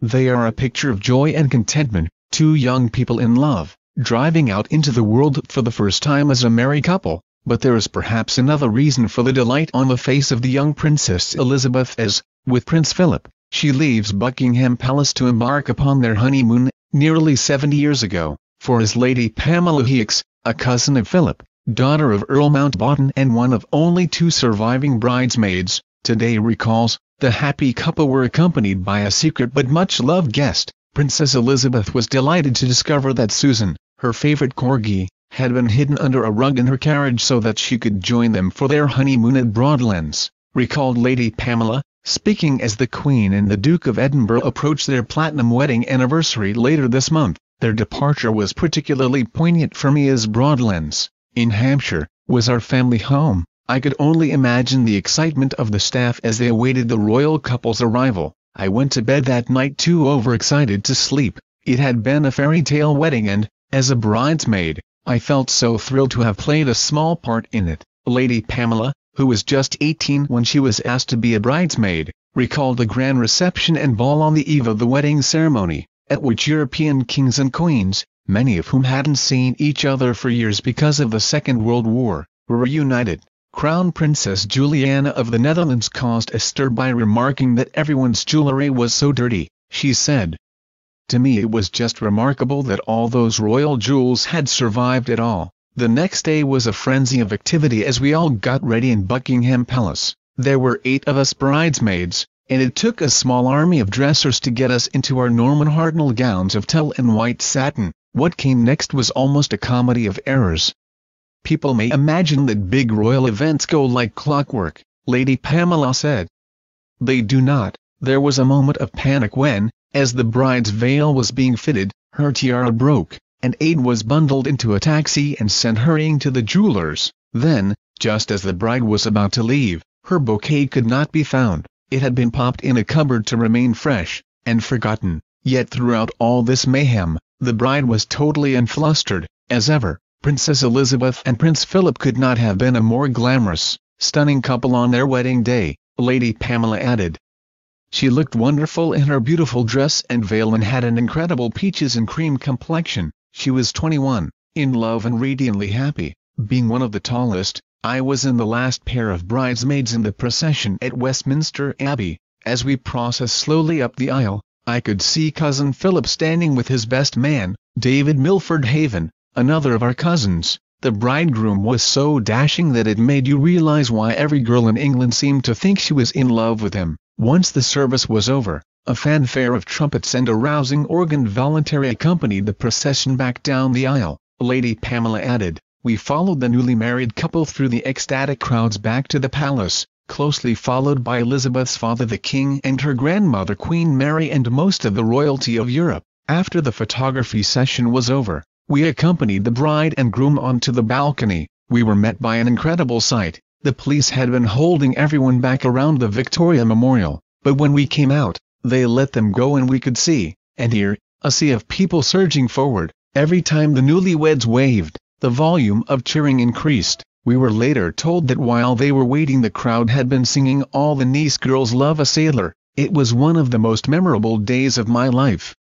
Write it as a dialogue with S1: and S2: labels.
S1: They are a picture of joy and contentment, two young people in love, driving out into the world for the first time as a married couple. But there is perhaps another reason for the delight on the face of the young Princess Elizabeth as, with Prince Philip, she leaves Buckingham Palace to embark upon their honeymoon, nearly 70 years ago, for as Lady Pamela Hicks, a cousin of Philip, daughter of Earl Mountbatten and one of only two surviving bridesmaids, today recalls, the happy couple were accompanied by a secret but much-loved guest. Princess Elizabeth was delighted to discover that Susan, her favorite Corgi, had been hidden under a rug in her carriage so that she could join them for their honeymoon at Broadlands, recalled Lady Pamela, speaking as the Queen and the Duke of Edinburgh approached their platinum wedding anniversary later this month. Their departure was particularly poignant for me as Broadlands, in Hampshire, was our family home. I could only imagine the excitement of the staff as they awaited the royal couple's arrival. I went to bed that night too overexcited to sleep. It had been a fairy tale wedding and, as a bridesmaid, I felt so thrilled to have played a small part in it. Lady Pamela, who was just 18 when she was asked to be a bridesmaid, recalled the grand reception and ball on the eve of the wedding ceremony, at which European kings and queens, many of whom hadn't seen each other for years because of the Second World War, were reunited. Crown Princess Juliana of the Netherlands caused a stir by remarking that everyone's jewellery was so dirty. She said, "To me it was just remarkable that all those royal jewels had survived at all." The next day was a frenzy of activity as we all got ready in Buckingham Palace. There were 8 of us bridesmaids, and it took a small army of dressers to get us into our Norman Hartnell gowns of tulle and white satin. What came next was almost a comedy of errors. People may imagine that big royal events go like clockwork, Lady Pamela said. They do not. There was a moment of panic when, as the bride's veil was being fitted, her tiara broke, and Aide was bundled into a taxi and sent hurrying to the jeweller's. Then, just as the bride was about to leave, her bouquet could not be found. It had been popped in a cupboard to remain fresh, and forgotten. Yet throughout all this mayhem, the bride was totally unflustered, as ever. Princess Elizabeth and Prince Philip could not have been a more glamorous, stunning couple on their wedding day, Lady Pamela added. She looked wonderful in her beautiful dress and veil and had an incredible peaches and cream complexion. She was 21, in love and radiantly happy. Being one of the tallest, I was in the last pair of bridesmaids in the procession at Westminster Abbey. As we processed slowly up the aisle, I could see Cousin Philip standing with his best man, David Milford Haven, another of our cousins. The bridegroom was so dashing that it made you realize why every girl in England seemed to think she was in love with him. Once the service was over, a fanfare of trumpets and a rousing organ voluntary accompanied the procession back down the aisle. Lady Pamela added, "We followed the newly married couple through the ecstatic crowds back to the palace, closely followed by Elizabeth's father the King and her grandmother Queen Mary and most of the royalty of Europe. After the photography session was over, we accompanied the bride and groom onto the balcony. We were met by an incredible sight. The police had been holding everyone back around the Victoria Memorial, but when we came out, they let them go and we could see, and hear, a sea of people surging forward. Every time the newlyweds waved, the volume of cheering increased. We were later told that while they were waiting the crowd had been singing All the Nice Girls Love a Sailor. It was one of the most memorable days of my life."